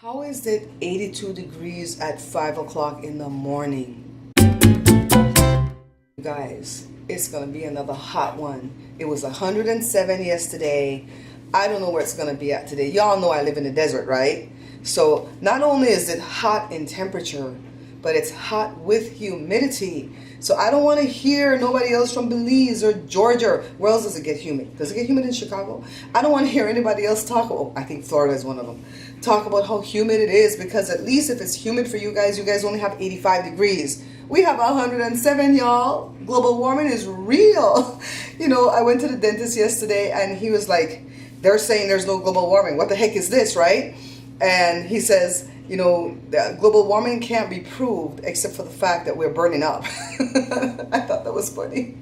How is it 82 degrees at 5 o'clock in the morning? Guys, it's gonna be another hot one. It was 107 yesterday. I don't know where it's gonna be at today. Y'all know I live in the desert, right? So not only is it hot in temperature, but it's hot with humidity. So I don't want to hear nobody else from Belize or Georgia. Where else does it get humid? Does it get humid in Chicago? I don't want to hear anybody else talk. Oh, I think Florida is one of them. Talk about how humid it is, because at least if it's humid for you guys only have 85 degrees. We have 107, y'all. Global warming is real. You know, I went to the dentist yesterday and he was like, they're saying there's no global warming. What the heck is this, right? And he says, you know, that global warming can't be proved except for the fact that we're burning up. I thought that was funny.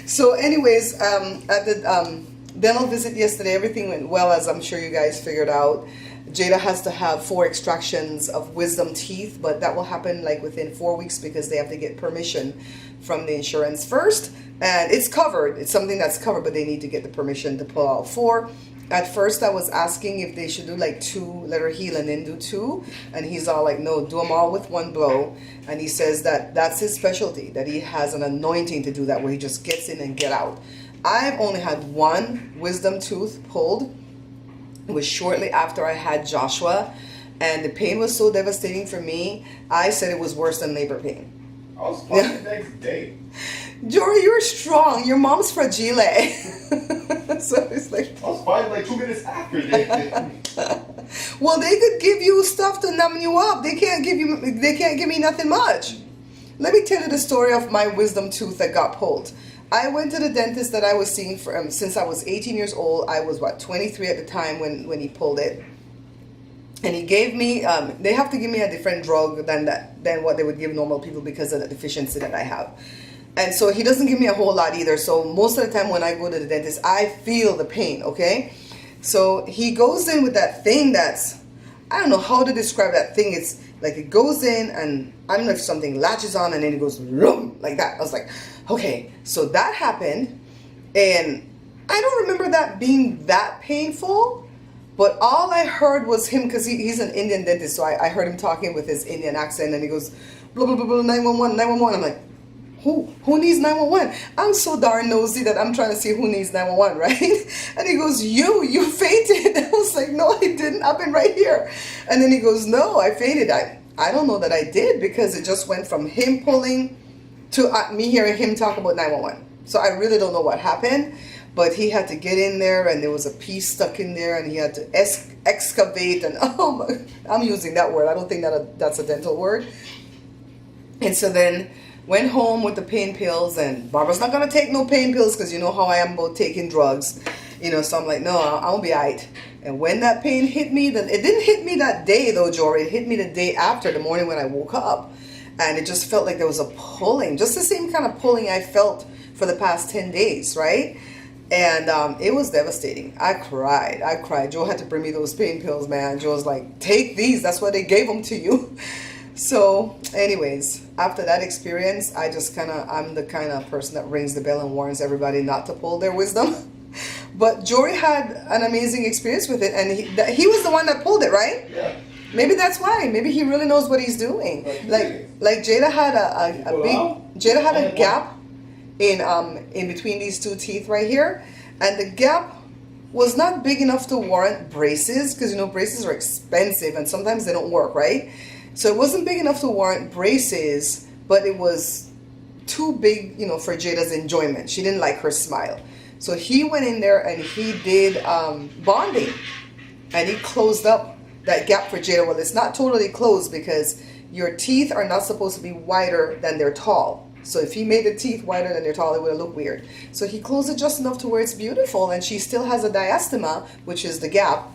So anyways, at the dental visit yesterday, everything went well, as I'm sure you guys figured out. Jada has to have 4 extractions of wisdom teeth, but that will happen like within 4 weeks because they have to get permission from the insurance first. And it's covered. It's something that's covered, but they need to get the permission to pull out 4. At first, I was asking if they should do like 2, let her heal and then do 2. And he's all like, no, do them all with 1 blow. And he says that that's his specialty, that he has an anointing to do that, where he just gets in and get out. I've only had 1 wisdom tooth pulled. It was shortly after I had Joshua. And the pain was so devastating for me, I said it was worse than labor pain. I was fine the next day. Jory, you're strong. Your mom's fragile. So it's like, I was fine like 2 minutes after they well, they could give you stuff to numb you up. They can't give me nothing much. Let me tell you the story of my wisdom tooth that got pulled. I went to the dentist that I was seeing for since I was 18 years old. I was 23 at the time when he pulled it. And he gave me, they have to give me a different drug than what they would give normal people because of the deficiency that I have. And so he doesn't give me a whole lot either. So most of the time when I go to the dentist, I feel the pain, okay? So he goes in with that thing that's, I don't know how to describe that thing. It's like it goes in and I don't know if something latches on and then it goes like that. I was like, okay, so that happened. And I don't remember that being that painful. But all I heard was him, because he's an Indian dentist, so I heard him talking with his Indian accent, and he goes, blah, blah, blah, blah, 911, 911. I'm like, who needs 911? I'm so darn nosy that I'm trying to see who needs 911, right? And he goes, you fainted. I was like, no, I didn't. I've been right here. And then he goes, no, I fainted. I don't know that I did, because it just went from him pulling to me hearing him talk about 911. So I really don't know what happened. But he had to get in there, and there was a piece stuck in there, and he had to excavate, and oh my, I'm using that word. I don't think that's a dental word. And so then went home with the pain pills, and Barbara's not going to take no pain pills because you know how I am about taking drugs. You know, so I'm like, no, I'll be all right. And when that pain hit me, then it didn't hit me that day though, Jory. It hit me the day after, the morning when I woke up. And it just felt like there was a pulling, just the same kind of pulling I felt for the past 10 days, right? And it was devastating. I cried. Joe had to bring me those pain pills, man. Joe was like, take these. That's why they gave them to you. So anyways, after that experience, I'm the kind of person that rings the bell and warns everybody not to pull their wisdom. But Jory had an amazing experience with it. And he was the one that pulled it, right? Yeah. Maybe that's why. Maybe he really knows what he's doing. Like Jada had Jada had a gap in between these 2 teeth right here, and the gap was not big enough to warrant braces, because you know braces are expensive and sometimes they don't work, right? So it wasn't big enough to warrant braces, but it was too big, you know, for Jada's enjoyment. She didn't like her smile, so he went in there and he did bonding, and he closed up that gap for Jada. Well, it's not totally closed because your teeth are not supposed to be wider than they're tall. So if he made the teeth wider than they're tall, it would have looked weird. So he closed it just enough to where it's beautiful, and she still has a diastema, which is the gap.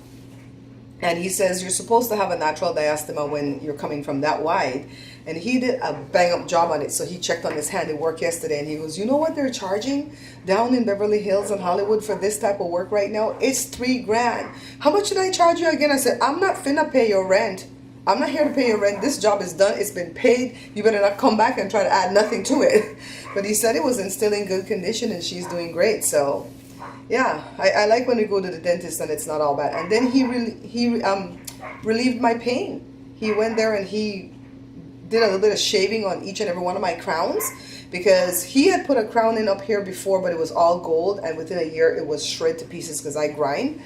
And he says you're supposed to have a natural diastema when you're coming from that wide. And he did a bang-up job on it. So he checked on his hand at work yesterday, and he goes, you know what they're charging down in Beverly Hills and Hollywood for this type of work right now? It's $3,000. How much should I charge you again? I said, I'm not finna pay your rent. I'm not here to pay your rent. This job is done. It's been paid. You better not come back and try to add nothing to it. But he said it was in still in good condition, and she's doing great. So Yeah, I like when we go to the dentist and it's not all bad. And then he relieved my pain. He went there and he did a little bit of shaving on each and every one of my crowns, because he had put a crown in up here before, but it was all gold, and within a year it was shred to pieces because I grind.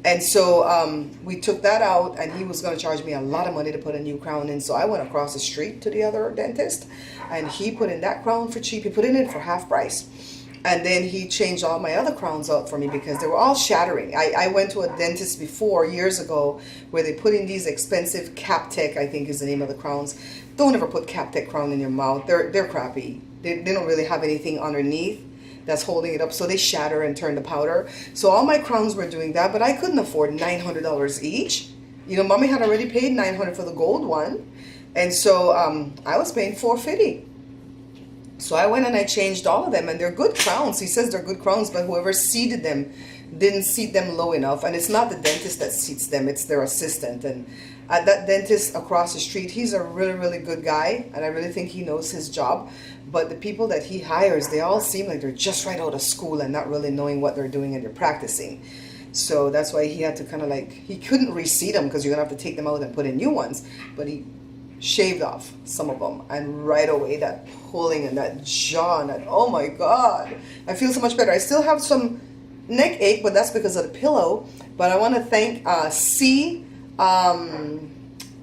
And so we took that out, and he was going to charge me a lot of money to put a new crown in. So I went across the street to the other dentist, and he put in that crown for cheap. He put it in for half price. And then he changed all my other crowns out for me because they were all shattering. I went to a dentist before, years ago, where they put in these expensive CapTech, I think is the name of the crowns. Don't ever put CapTech crown in your mouth. They're crappy. They don't really have anything underneath that's holding it up, so they shatter and turn to powder. So all my crowns were doing that, but I couldn't afford $900 each. You know, mommy had already paid $900 for the gold one, and so I was paying $450. So I went and I changed all of them, and they're good crowns. He says they're good crowns, but whoever seated them didn't seat them low enough, and it's not the dentist that seats them, it's their assistant. And at that dentist across the street, he's a really, really good guy, and I really think he knows his job. But the people that he hires, they all seem like they're just right out of school and not really knowing what they're doing, and they're practicing. So that's why he had to kind of like, he couldn't reseat them because you're going to have to take them out and put in new ones. But he shaved off some of them, and right away that pulling and that jaw and that, oh my God, I feel so much better. I still have some neck ache, but that's because of the pillow. But I want to thank C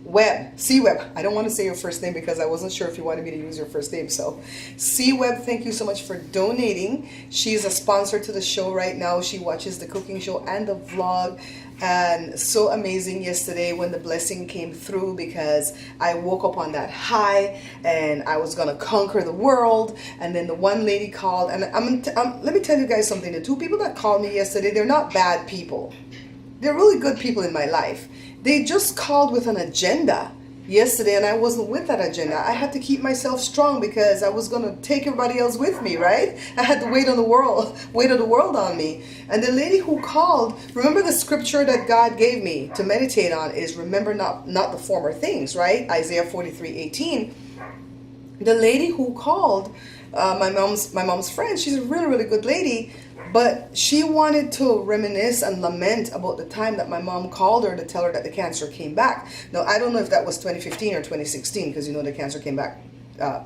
Webb. I don't want to say your first name because I wasn't sure if you wanted me to use your first name. So C Webb, thank you so much for donating. She's a sponsor to the show right now. She watches the cooking show and the vlog. And so amazing yesterday when the blessing came through, because I woke up on that high and I was gonna conquer the world. And then the one lady called, and let me tell you guys something. The two people that called me yesterday, they're not bad people. They're really good people in my life. They just called with an agenda yesterday, and I wasn't with that agenda. I had to keep myself strong because I was going to take everybody else with me, right? I had the weight of the world on me. And the lady who called, remember the scripture that God gave me to meditate on is, remember not the former things, right? Isaiah 43:18. The lady who called, my mom's friend, she's a really, really good lady. But she wanted to reminisce and lament about the time that my mom called her to tell her that the cancer came back. Now, I don't know if that was 2015 or 2016, because you know the cancer came back a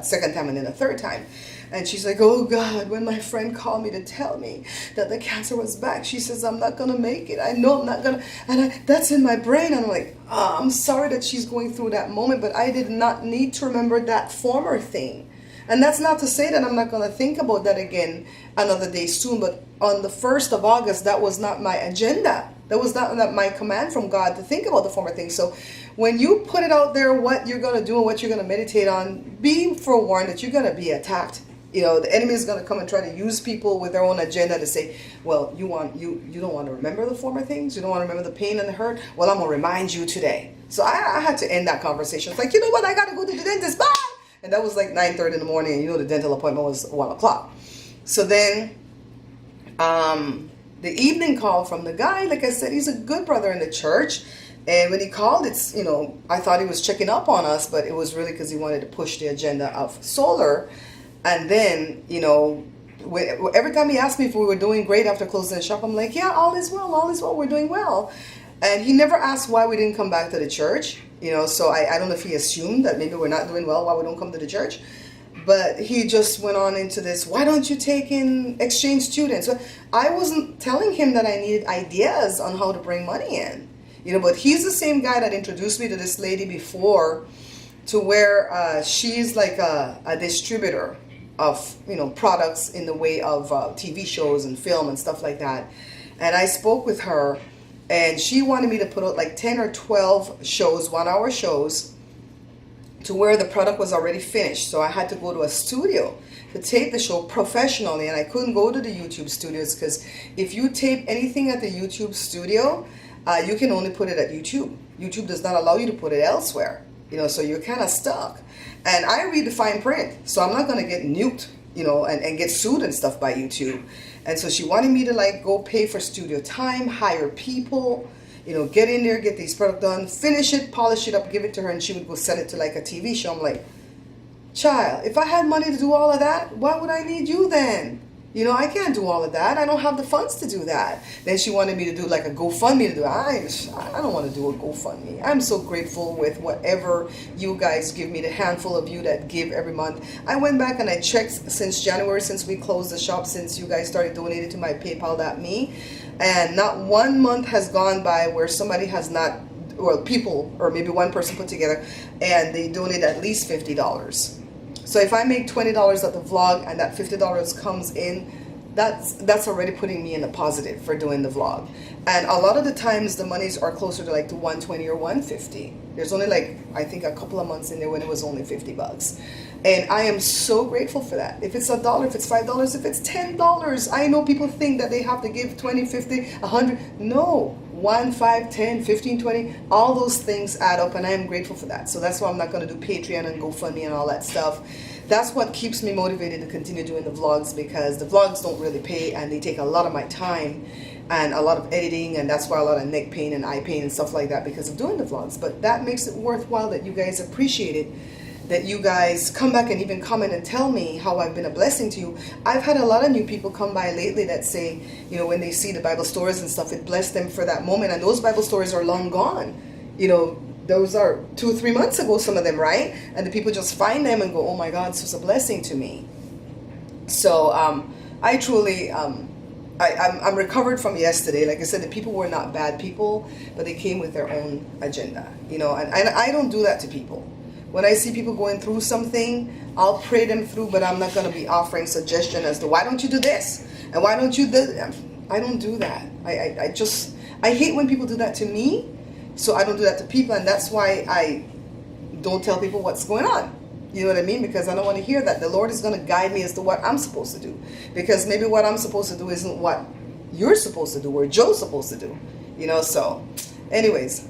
second time and then a third time. And she's like, oh God, when my friend called me to tell me that the cancer was back, she says, I'm not going to make it. I know I'm not going to. And that's in my brain. And I'm like, oh, I'm sorry that she's going through that moment, but I did not need to remember that former thing. And that's not to say that I'm not going to think about that again another day soon. But on the 1st of August, that was not my agenda. That was not my command from God to think about the former things. So when you put it out there, what you're going to do and what you're going to meditate on, be forewarned that you're going to be attacked. You know, the enemy is going to come and try to use people with their own agenda to say, well, you don't want to remember the former things? You don't want to remember the pain and the hurt? Well, I'm going to remind you today. So I had to end that conversation. It's like, you know what? I got to go to the dentist. Bye! And that was like 9:30 in the morning, and you know the dental appointment was 1 o'clock. So then the evening call from the guy, like I said, he's a good brother in the church. And when he called, it's, you know, I thought he was checking up on us, but it was really because he wanted to push the agenda of solar. And then, you know, every time he asked me if we were doing great after closing the shop, I'm like, yeah, all is well, we're doing well. And he never asked why we didn't come back to the church. You know, so I don't know if he assumed that maybe we're not doing well, why we don't come to the church. But he just went on into this, why don't you take in exchange students? So I wasn't telling him that I needed ideas on how to bring money in. You know, but he's the same guy that introduced me to this lady before, to where she's like a distributor of, you know, products in the way of TV shows and film and stuff like that. And I spoke with her. And she wanted me to put out like 10 or 12 shows, 1-hour shows, to where the product was already finished. So I had to go to a studio to tape the show professionally. And I couldn't go to the YouTube studios because if you tape anything at the YouTube studio, you can only put it at YouTube. YouTube does not allow you to put it elsewhere. You know, so you're kind of stuck. And I read the fine print, so I'm not going to get nuked, you know, and get sued and stuff by YouTube. And so she wanted me to like go pay for studio time, hire people, you know, get in there, get these products done, finish it, polish it up, give it to her, and she would go sell it to like a TV show. I'm like, child, if I had money to do all of that, why would I need you then? You know, I can't do all of that. I don't have the funds to do that. Then she wanted me to do like a GoFundMe to do it. I don't want to do a GoFundMe. I'm so grateful with whatever you guys give me, the handful of you that give every month. I went back and I checked since January, since we closed the shop, since you guys started donating to my PayPal.me, and not one month has gone by where somebody has not, well, people, or maybe one person put together, and they donate at least $50. So if I make $20 at the vlog and that $50 comes in, that's already putting me in the positive for doing the vlog. And a lot of the times the monies are closer to like to 120 or 150. There's only like, I think a couple of months in there when it was only $50. And I am so grateful for that. If it's $1, if it's $5, if it's $10, I know people think that they have to give 20, 50, 100. No, 1, 5, 10, 15, 20, all those things add up, and I am grateful for that. So that's why I'm not going to do Patreon and GoFundMe and all that stuff. That's what keeps me motivated to continue doing the vlogs, because the vlogs don't really pay and they take a lot of my time and a lot of editing, and that's why a lot of neck pain and eye pain and stuff like that because of doing the vlogs. But that makes it worthwhile that you guys appreciate it, that you guys come back and even comment and tell me how I've been a blessing to you. I've had a lot of new people come by lately that say, you know, when they see the Bible stories and stuff, it blessed them for that moment. And those Bible stories are long gone. You know, those are 2 or 3 months ago, some of them, right? And the people just find them and go, oh my God, this was a blessing to me. So I truly, I'm recovered from yesterday. Like I said, the people were not bad people, but they came with their own agenda, you know, and I don't do that to people. When I see people going through something, I'll pray them through, but I'm not going to be offering suggestion as to why don't you do this and why don't you do that. I don't do that. I hate when people do that to me, so I don't do that to people, and that's why I don't tell people what's going on. You know what I mean? Because I don't want to hear that. The Lord is going to guide me as to what I'm supposed to do, because maybe what I'm supposed to do isn't what you're supposed to do or Joe's supposed to do. You know, so anyways.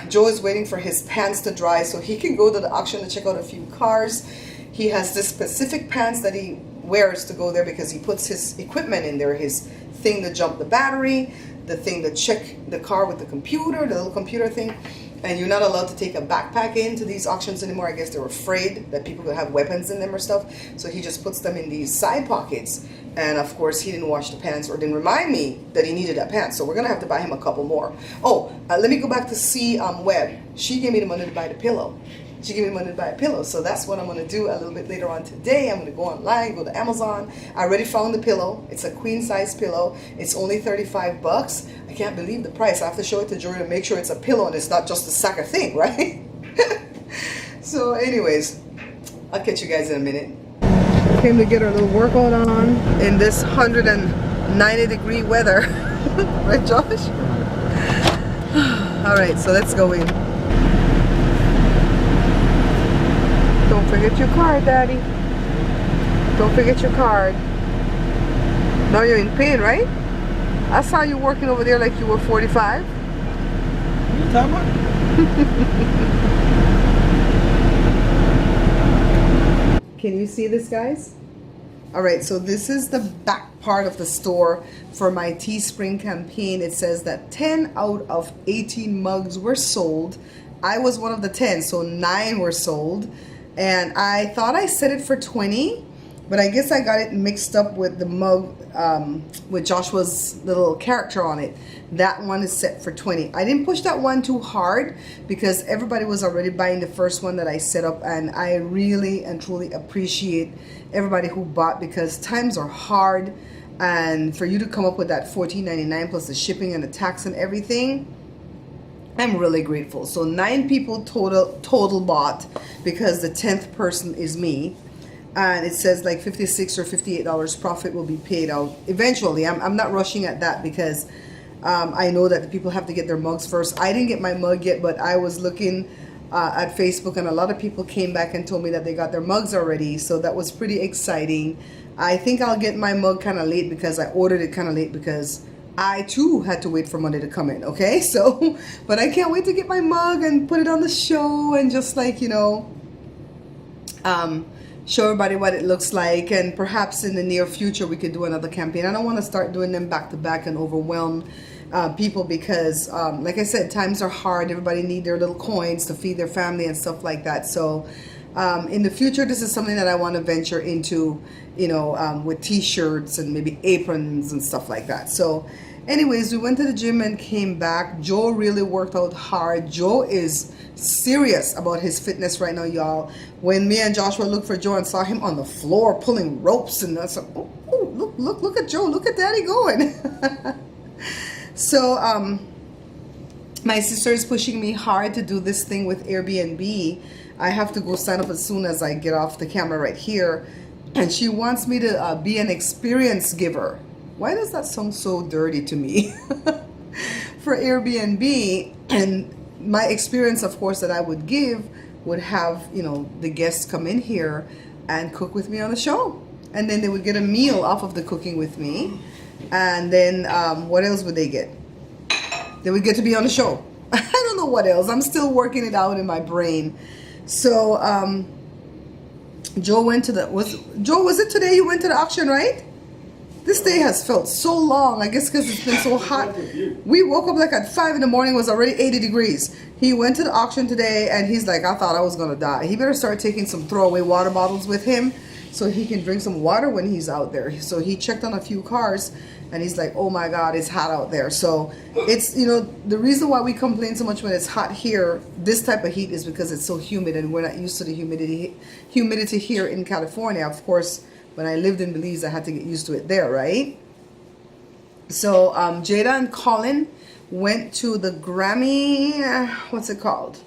Joe is waiting for his pants to dry so he can go to the auction to check out a few cars. He has this specific pants that he wears to go there because he puts his equipment in there, his thing to jump the battery, the thing to check the car with the computer, the little computer thing. And you're not allowed to take a backpack into these auctions anymore. I guess they're afraid that people could have weapons in them or stuff. So he just puts them in these side pockets. And of course, he didn't wash the pants or didn't remind me that he needed that pants. So we're going to have to buy him a couple more. Oh, let me go back to C Webb. She gave me the money to buy the pillow. She gave me the money to buy a pillow. So that's what I'm going to do a little bit later on today. I'm going to go online, go to Amazon. I already found the pillow. It's a queen size pillow. It's only $35. I can't believe the price. I have to show it to Jory to make sure it's a pillow and it's not just a sack of thing, right? So anyways, I'll catch you guys in a minute. Came to get our little workout on in this 190-degree weather. Right, Josh? All right, so let's go in. Don't forget your card, Daddy. Don't forget your card. Now you're in pain, right? I saw you working over there like you were 45. What are you talking about? Can you see this, guys? All right, so this is the back part of the store for my Teespring campaign. It says that 10 out of 18 mugs were sold. I was one of the 10, so 9 were sold. And I thought I set it for 20, but I guess I got it mixed up with the mug with Joshua's little character on it. That one is set for 20. I didn't push that one too hard because everybody was already buying the first one that I set up, and I really and truly appreciate everybody who bought, because times are hard, and for you to come up with that $14.99 plus the shipping and the tax and everything, I'm really grateful. So 9 people total bought, because the 10th person is me. And it says like $56 or $58 profit will be paid out eventually. I'm not rushing at that because I know that the people have to get their mugs first. I didn't get my mug yet, but I was looking at Facebook, and a lot of people came back and told me that they got their mugs already. So that was pretty exciting. I think I'll get my mug kind of late because I ordered it kind of late, because I too had to wait for money to come in, okay? So, but I can't wait to get my mug and put it on the show and just like, you know, show everybody what it looks like. And perhaps in the near future we could do another campaign. I don't want to start doing them back to back and overwhelm people, because like I said, times are hard. Everybody need their little coins to feed their family and stuff like that. So In the future, this is something that I want to venture into, with t-shirts and maybe aprons and stuff like that. So anyways, we went to the gym and came back. Joe really worked out hard. Joe is serious about his fitness right now, y'all. When me and Joshua looked for Joe and saw him on the floor pulling ropes, and I said, oh, look at Joe, look at Daddy going. So my sister is pushing me hard to do this thing with Airbnb. I have to go sign up as soon as I get off the camera right here, and she wants me to be an experience giver. Why does that sound so dirty to me? For Airbnb, and my experience, of course, that I would give would have, the guests come in here and cook with me on the show. And then they would get a meal off of the cooking with me. And then what else would they get? They would get to be on the show. I don't know what else. I'm still working it out in my brain. So Joe went to was it today you went to the auction, right? This day has felt so long, I guess because it's been so hot. We woke up like at 5 in the morning, it was already 80 degrees. He went to the auction today and he's like, I thought I was gonna die. He better start taking some throwaway water bottles with him so he can drink some water when he's out there. So he checked on a few cars and he's like, oh my God, it's hot out there. So it's, the reason why we complain so much when it's hot here, this type of heat, is because it's so humid and we're not used to the humidity here in California. Of course, when I lived in Belize, I had to get used to it there, right? So Jada and Colin went to the Grammy, what's it called?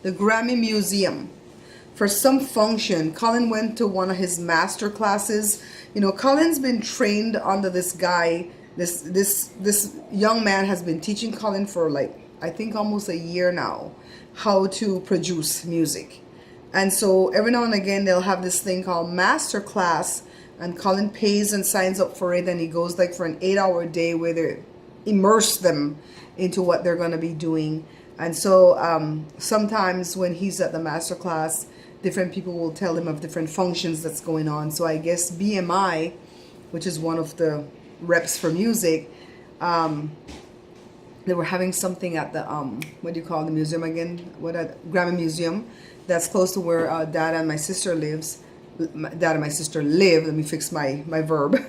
The Grammy Museum for some function. Colin went to one of his master classes. Colin's been trained under this guy. This young man has been teaching Colin for I think almost a year now, how to produce music. And so every now and again, they'll have this thing called master class, and Colin pays and signs up for it, and he goes for an 8-hour day where they immerse them into what they're going to be doing. And so sometimes when he's at the master class, different people will tell him of different functions that's going on. So I guess BMI, which is one of the reps for music, they were having something at the what do you call the museum again? Grammy Museum, that's close to where Dad and my sister lives. Dad and my sister live. Let me fix my verb.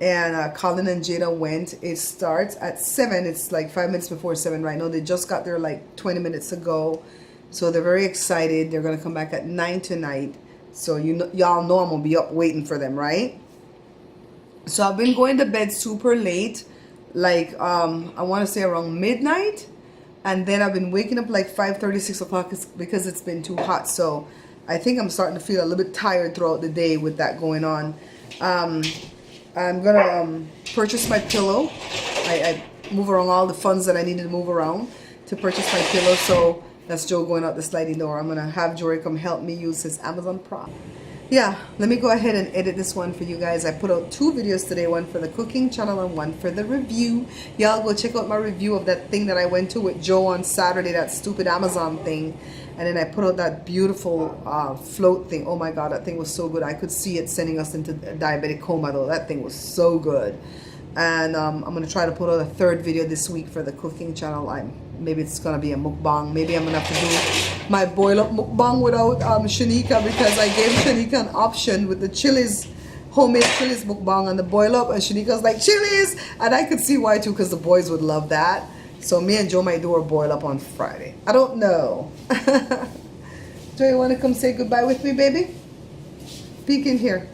And Colin and Jada went. It starts at 7. It's 5 minutes before 7 right now. They just got there 20 minutes ago. So they're very excited. They're going to come back at 9 tonight. So y'all know I'm going to be up waiting for them, right? So I've been going to bed super late. I want to say around midnight. And then I've been waking up 5:30, 6 o'clock because it's been too hot. So I think I'm starting to feel a little bit tired throughout the day with that going on. I'm going to purchase my pillow. I move around all the funds that I needed to move around to purchase my pillow. So that's Joe going out the sliding door. I'm going to have Jory come help me use his Amazon Prime. Yeah, let me go ahead and edit this one for you guys. I put out 2 videos today, one for the cooking channel and one for the review. Y'all go check out my review of that thing that I went to with Joe on Saturday, that stupid Amazon thing. And then I put out that beautiful float thing. Oh my God, that thing was so good. I could see it sending us into diabetic coma though. That thing was so good. And I'm going to try to put out a 3rd video this week for the cooking channel. Maybe it's going to be a mukbang. Maybe I'm going to have to do my boil up mukbang without Shanika, because I gave Shanika an option with the chilies, homemade chilies mukbang and the boil up. And Shanika's like, chilies! And I could see why too, because the boys would love that. So me and Joe might do our boil up on Friday. I don't know. Joe, you want to come say goodbye with me, baby? Peek in here.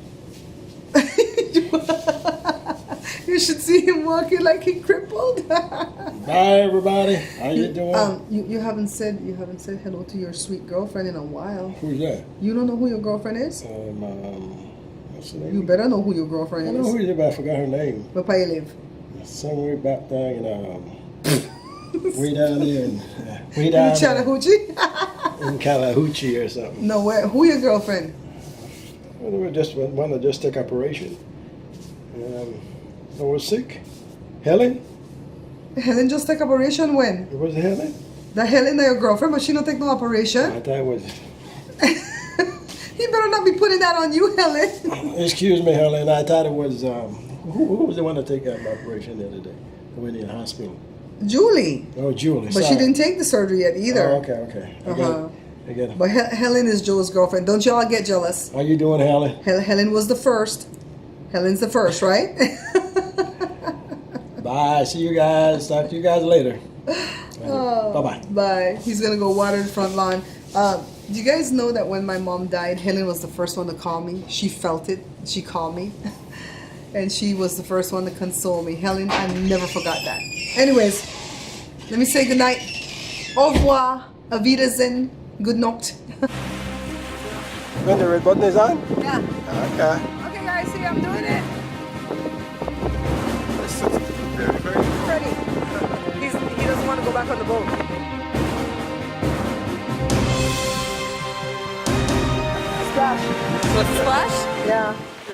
You should see him walking like he crippled. Bye, everybody. How you doing? You haven't said hello to your sweet girlfriend in a while. Who's that? You don't know who your girlfriend is? What's her name? You better know who your girlfriend I is. know who it is, but I forgot her name. Where you live? Somewhere back there way down there. Way down in Chattahoochee? in Chattahoochee or something. No, where? Who your girlfriend? Well, they were just one that just took operation. I was sick. Helen? Helen just take operation when? It was Helen? The Helen, your girlfriend, but she don't take no operation. I thought it was. He better not be putting that on you, Helen. Excuse me, Helen. I thought it was. Who was the one to take that operation the other day? Who went in the hospital? Julie. Oh, Julie. But sorry. she didn't take the surgery yet either. Oh, okay. I get it. But Helen is Joe's girlfriend. Don't y'all get jealous. How you doing, Helen? Helen was the first. Helen's the first, right? Bye. See you guys. Talk to you guys later. Oh, Bye-bye. Bye. He's gonna go water the front lawn. Do you guys know that when my mom died, Helen was the first one to call me? She felt it. She called me. And she was the first one to console me. Helen, I never forgot that. Anyways, let me say goodnight. Au revoir. Auf Wiedersehen. Good night. When the red button is on? Yeah. Okay. Okay, guys, see, I'm doing it. This is very, very Ready. He doesn't want to go back on the boat. Splash. Splash? Yeah.